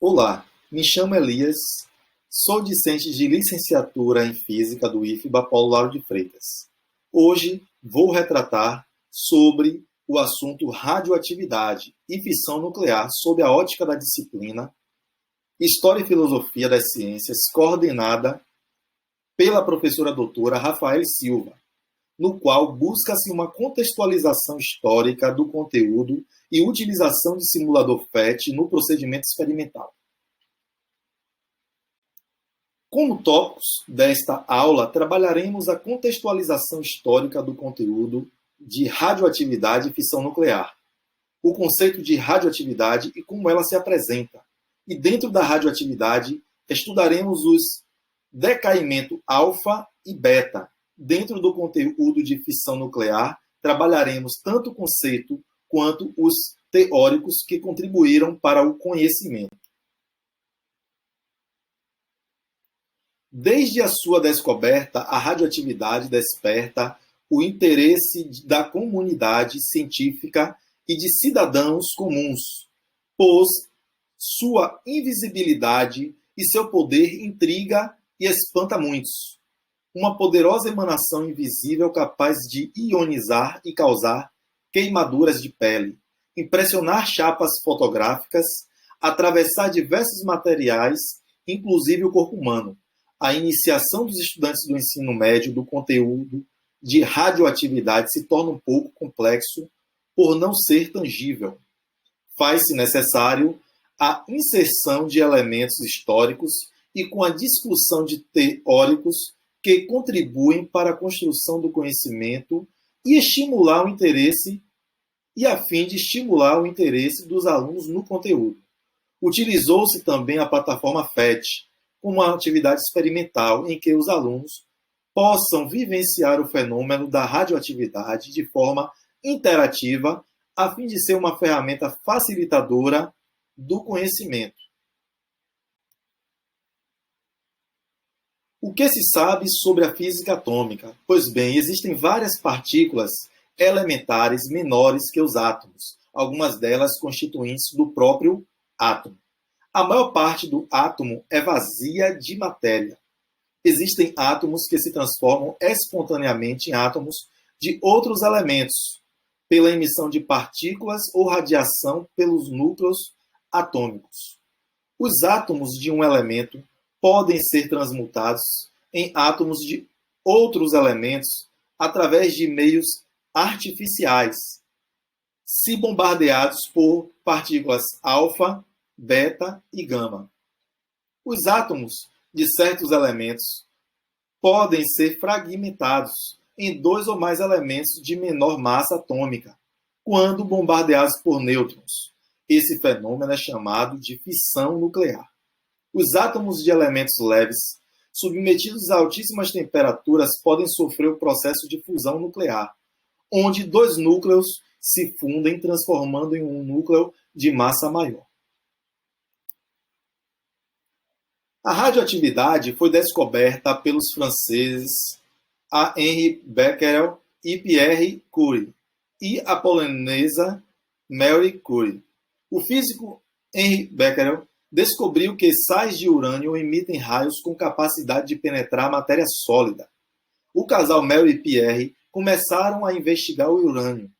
Olá, me chamo Elias, sou discente de licenciatura em Física do IFBA Paulo Lauro de Freitas. Hoje vou retratar sobre o assunto radioatividade e fissão nuclear sob a ótica da disciplina História e Filosofia das Ciências, coordenada pela professora doutora Rafael Silva, no qual busca-se uma contextualização histórica do conteúdo e utilização de simulador FET no procedimento experimental. Como tópicos desta aula, trabalharemos a contextualização histórica do conteúdo de radioatividade e fissão nuclear, o conceito de radioatividade e como ela se apresenta. E dentro da radioatividade, estudaremos os decaimento alfa e beta. Dentro do conteúdo de fissão nuclear, trabalharemos tanto o conceito quanto os teóricos que contribuíram para o conhecimento. Desde a sua descoberta, a radioatividade desperta o interesse da comunidade científica e de cidadãos comuns, pois sua invisibilidade e seu poder intriga e espanta muitos. Uma poderosa emanação invisível capaz de ionizar e causar queimaduras de pele, impressionar chapas fotográficas, atravessar diversos materiais, inclusive o corpo humano. A iniciação dos estudantes do ensino médio do conteúdo de radioatividade se torna um pouco complexo por não ser tangível. Faz-se necessário a inserção de elementos históricos e com a discussão de teóricos que contribuem para a construção do conhecimento e estimular o interesse e a fim de estimular o interesse dos alunos no conteúdo. Utilizou-se também a plataforma FET, uma atividade experimental em que os alunos possam vivenciar o fenômeno da radioatividade de forma interativa, a fim de ser uma ferramenta facilitadora do conhecimento. O que se sabe sobre a física atômica? Pois bem, existem várias partículas elementares menores que os átomos, algumas delas constituintes do próprio átomo. A maior parte do átomo é vazia de matéria. Existem átomos que se transformam espontaneamente em átomos de outros elementos, pela emissão de partículas ou radiação pelos núcleos atômicos. Os átomos de um elemento podem ser transmutados em átomos de outros elementos através de meios artificiais, se bombardeados por partículas alfa, beta e gama. Os átomos de certos elementos podem ser fragmentados em dois ou mais elementos de menor massa atômica, quando bombardeados por nêutrons. Esse fenômeno é chamado de fissão nuclear. Os átomos de elementos leves, submetidos a altíssimas temperaturas, podem sofrer o processo de fusão nuclear, onde dois núcleos se fundem, transformando em um núcleo de massa maior. A radioatividade foi descoberta pelos franceses a Henri Becquerel e Pierre Curie e a polonesa Marie Curie. O físico Henri Becquerel descobriu que sais de urânio emitem raios com capacidade de penetrar matéria sólida. O casal Marie e Pierre começaram a investigar o urânio.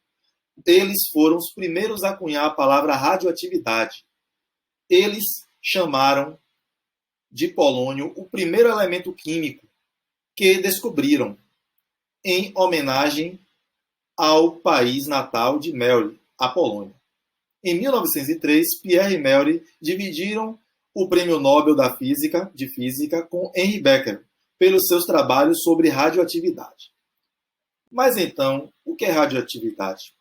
Eles foram os primeiros a cunhar a palavra radioatividade. Eles chamaram de polônio o primeiro elemento químico que descobriram, em homenagem ao país natal de Marie, a Polônia. Em 1903, Pierre e Marie dividiram o Prêmio Nobel de Física com Henri Becquerel pelos seus trabalhos sobre radioatividade. Mas então, o que é radioatividade?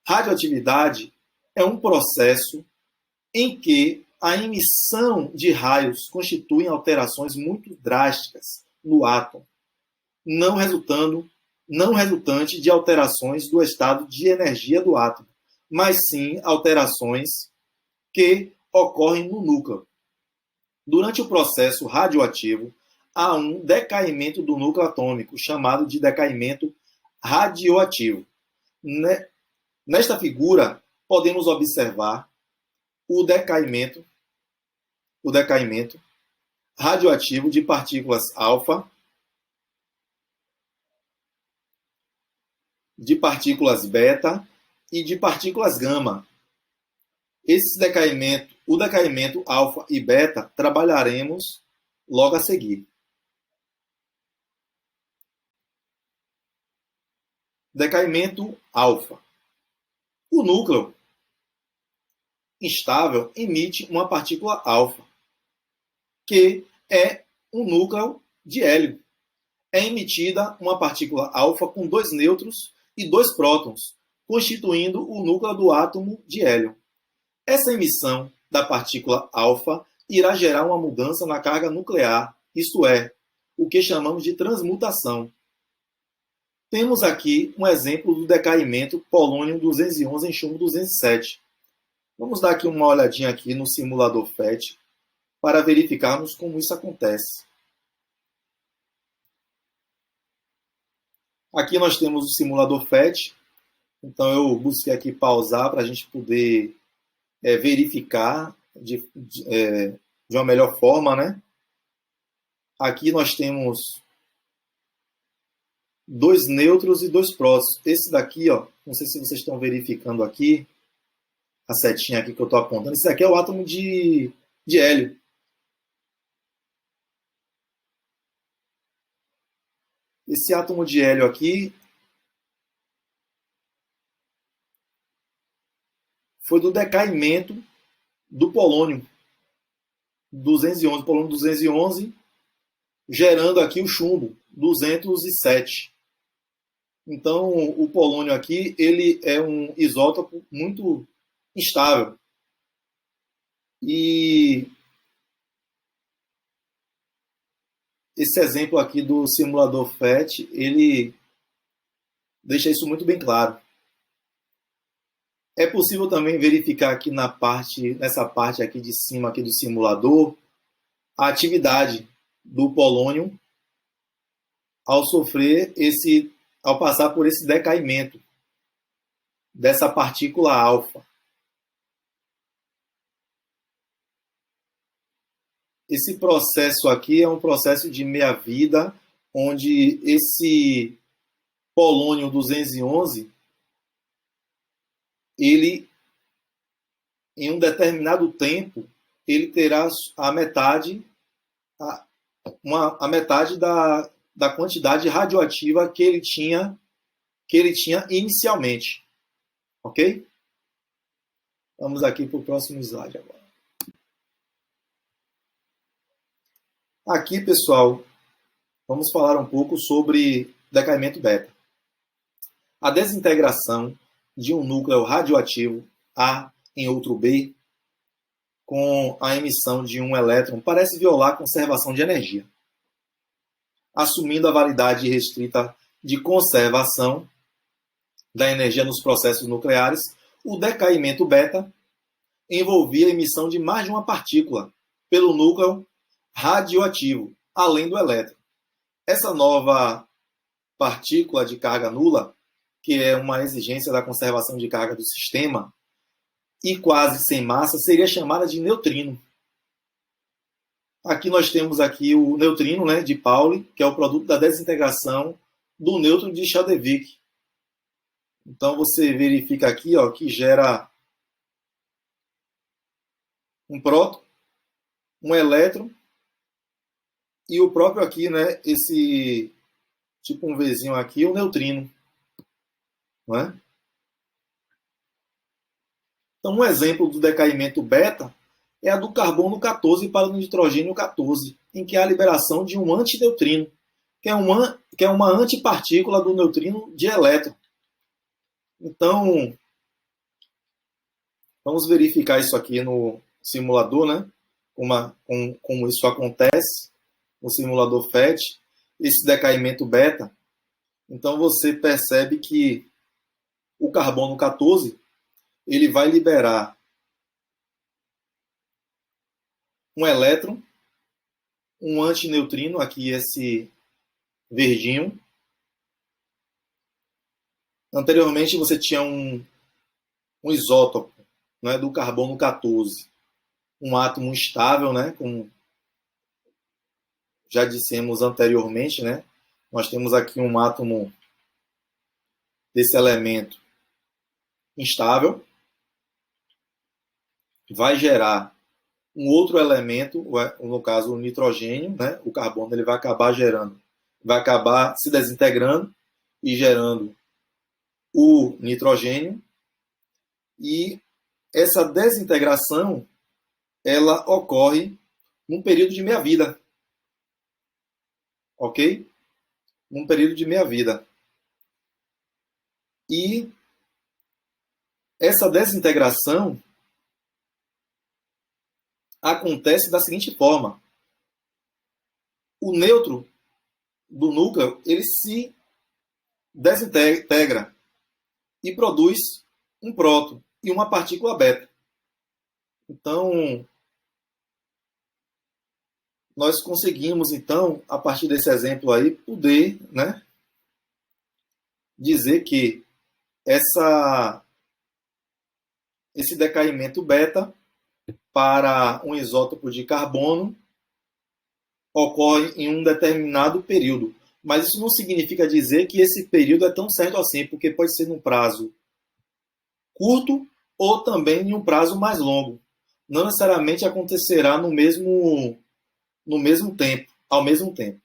Radioatividade é um processo em que a emissão de raios constitui alterações muito drásticas no átomo, não resultante de alterações do estado de energia do átomo, mas sim alterações que ocorrem no núcleo. Durante o processo radioativo, há um decaimento do núcleo atômico, chamado de decaimento radioativo. Nesta figura, podemos observar o decaimento o decaimento radioativo de partículas alfa, de partículas beta e de partículas gama. O decaimento alfa e beta, trabalharemos logo a seguir. Decaimento alfa. O núcleo instável emite uma partícula alfa, que é um núcleo de hélio. É emitida uma partícula alfa com 2 nêutrons e 2 prótons, constituindo o núcleo do átomo de hélio. Essa emissão da partícula alfa irá gerar uma mudança na carga nuclear, isto é, o que chamamos de transmutação. Temos aqui um exemplo do decaimento polônio-211 em chumbo-207. Vamos dar aqui uma olhadinha aqui no simulador FET para verificarmos como isso acontece. Aqui nós temos o simulador FET. Então eu busquei aqui pausar para a gente poder verificar de uma melhor forma, né? Aqui nós temos 2 nêutrons e 2 prótons. Esse daqui, ó, não sei se vocês estão verificando aqui, a setinha aqui que eu estou apontando, esse daqui é o átomo de hélio. Esse átomo de hélio aqui foi do decaimento do polônio 211, polônio 211, gerando aqui o chumbo 207. Então, o polônio aqui, ele é um isótopo muito instável. E esse exemplo aqui do simulador FET, ele deixa isso muito bem claro. É possível também verificar aqui nessa parte aqui de cima aqui do simulador, a atividade do polônio ao passar por esse decaimento dessa partícula alfa. Esse processo aqui é um processo de meia-vida, onde esse polônio 211, ele, em um determinado tempo, ele terá a metade, a metade da quantidade radioativa que ele tinha inicialmente. Ok? Vamos aqui para o próximo slide agora. Aqui, pessoal, vamos falar um pouco sobre decaimento beta. A desintegração de um núcleo radioativo A em outro B, com a emissão de um elétron, parece violar a conservação de energia. Assumindo a validade restrita de conservação da energia nos processos nucleares, o decaimento beta envolvia a emissão de mais de uma partícula pelo núcleo radioativo, além do elétron. Essa nova partícula de carga nula, que é uma exigência da conservação de carga do sistema, e quase sem massa, seria chamada de neutrino. Aqui nós temos aqui o neutrino, né, de Pauli, que é o produto da desintegração do nêutron de Chladevik. Então você verifica aqui, ó, que gera um próton, um elétron, e o próprio aqui, né, esse tipo um Vzinho aqui, o neutrino. Não é? Então, um exemplo do decaimento beta é a do carbono 14 para o nitrogênio 14, em que há a liberação de um antineutrino, que é uma antipartícula do neutrino de elétron. Então, vamos verificar isso aqui no simulador, né? Como isso acontece no simulador FET, esse decaimento beta. Então, você percebe que o carbono 14 ele vai liberar um elétron, um antineutrino, aqui esse verdinho. Anteriormente você tinha um isótopo, né, do carbono 14. um átomo estável, né? Como já dissemos anteriormente, né? Nós temos aqui um átomo desse elemento instável, vai gerar um outro elemento, no caso o nitrogênio, né? O carbono ele vai acabar gerando, vai acabar se desintegrando e gerando o nitrogênio, e essa desintegração ela ocorre num período de meia-vida, ok? Num período de meia-vida. E essa desintegração acontece da seguinte forma: o nêutron do núcleo ele se desintegra e produz um próton e uma partícula beta. Então, nós conseguimos, então, a partir desse exemplo aí, poder, né, dizer que esse decaimento beta para um isótopo de carbono ocorre em um determinado período. Mas isso não significa dizer que esse período é tão certo assim, porque pode ser num prazo curto ou também em um prazo mais longo. Não necessariamente acontecerá no mesmo tempo, ao mesmo tempo.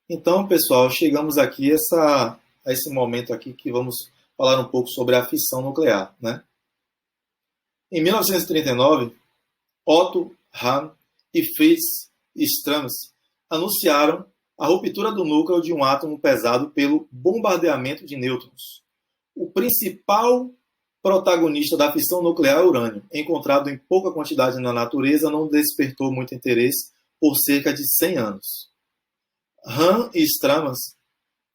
Então, pessoal, chegamos aqui a esse momento aqui que vamos falar um pouco sobre a fissão nuclear, né? Em 1939, Otto Hahn e Fritz Strassmann anunciaram a ruptura do núcleo de um átomo pesado pelo bombardeamento de nêutrons. O principal protagonista da fissão nuclear, o urânio, encontrado em pouca quantidade na natureza, não despertou muito interesse por cerca de 100 anos. Hahn e Strassmann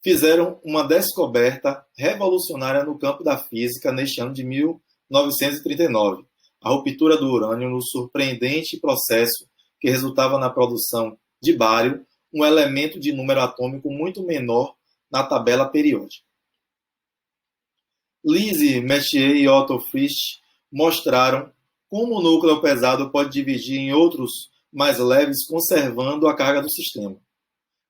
fizeram uma descoberta revolucionária no campo da física neste ano de 1939, a ruptura do urânio no surpreendente processo que resultava na produção de bário, um elemento de número atômico muito menor na tabela periódica. Lise Messier e Otto Frisch mostraram como o núcleo pesado pode dividir em outros mais leves, conservando a carga do sistema.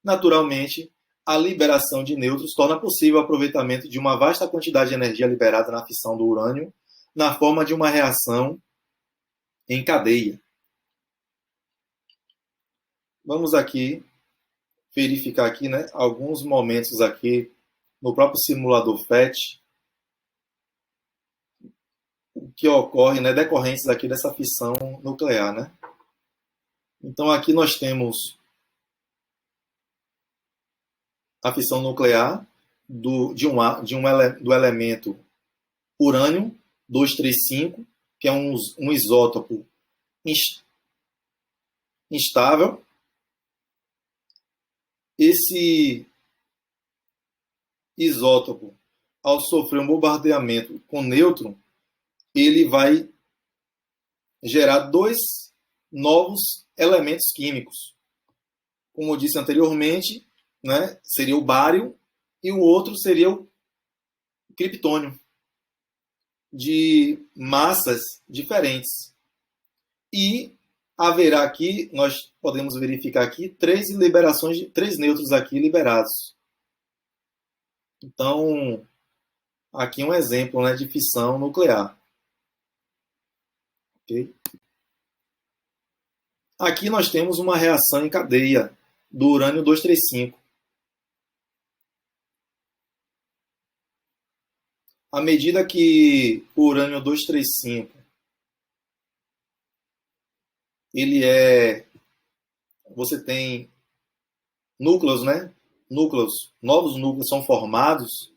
Naturalmente, a liberação de nêutrons torna possível o aproveitamento de uma vasta quantidade de energia liberada na fissão do urânio na forma de uma reação em cadeia. Vamos aqui verificar aqui, né, alguns momentos aqui no próprio simulador FET que ocorre, né, decorrentes aqui dessa fissão nuclear, né? Então aqui nós temos a fissão nuclear do elemento urânio 235, que é um isótopo instável. Esse isótopo, ao sofrer um bombardeamento com nêutron, ele vai gerar dois novos elementos químicos. Como eu disse anteriormente, né, seria o bário e o outro seria o criptônio, de massas diferentes. E haverá aqui, nós podemos verificar aqui, três nêutrons aqui liberados. Então, aqui um exemplo, né, de fissão nuclear. Okay? Aqui nós temos uma reação em cadeia do urânio 235. À medida que o urânio 235 você tem núcleos, né? Novos núcleos são formados,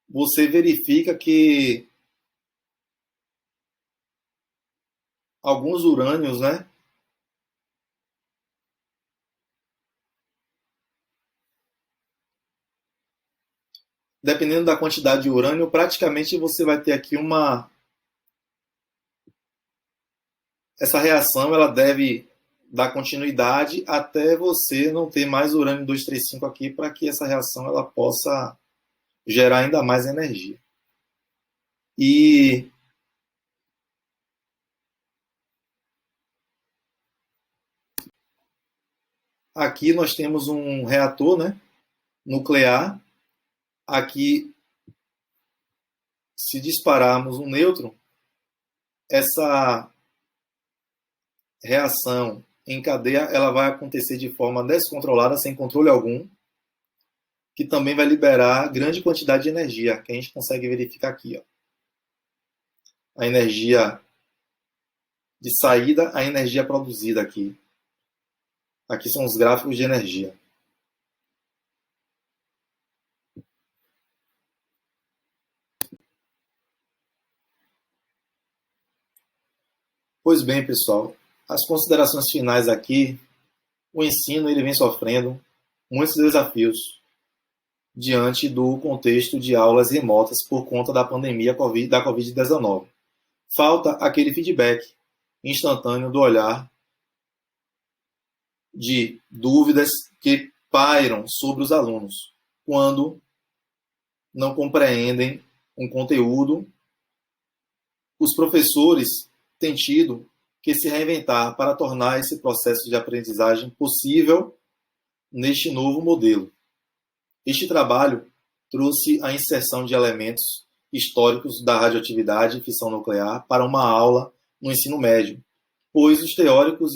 você verifica que alguns urânios, né, dependendo da quantidade de urânio, praticamente você vai ter aqui essa reação ela deve dar continuidade até você não ter mais urânio 235 aqui, para que essa reação ela possa gerar ainda mais energia. E aqui nós temos um reator, né, nuclear. Aqui, se dispararmos um nêutron, essa reação em cadeia ela vai acontecer de forma descontrolada, sem controle algum, que também vai liberar grande quantidade de energia, que a gente consegue verificar aqui. Ó. A energia de saída, a energia produzida aqui. Aqui são os gráficos de energia. Pois bem, pessoal, as considerações finais aqui, o ensino ele vem sofrendo muitos desafios diante do contexto de aulas remotas por conta da pandemia da Covid-19. Falta aquele feedback instantâneo do olhar de dúvidas que pairam sobre os alunos quando não compreendem um conteúdo. Os professores têm tido que se reinventar para tornar esse processo de aprendizagem possível neste novo modelo. Este trabalho trouxe a inserção de elementos históricos da radioatividade e fissão nuclear para uma aula no ensino médio, pois os teóricos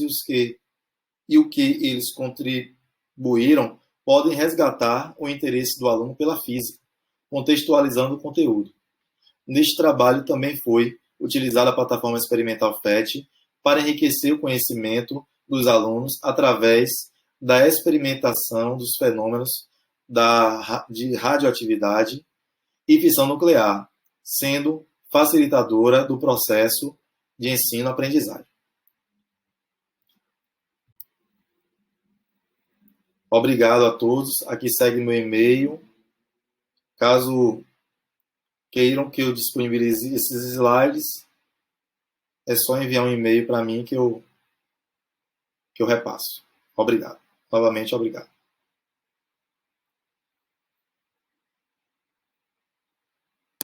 e o que eles contribuíram podem resgatar o interesse do aluno pela física, contextualizando o conteúdo. Neste trabalho também foi utilizada a plataforma experimental FET para enriquecer o conhecimento dos alunos através da experimentação dos fenômenos de radioatividade e fissão nuclear, sendo facilitadora do processo de ensino-aprendizagem. Obrigado a todos. Aqui segue meu e-mail. Caso queiram que eu disponibilize esses slides, é só enviar um e-mail para mim que eu repasso. Obrigado. Novamente, obrigado.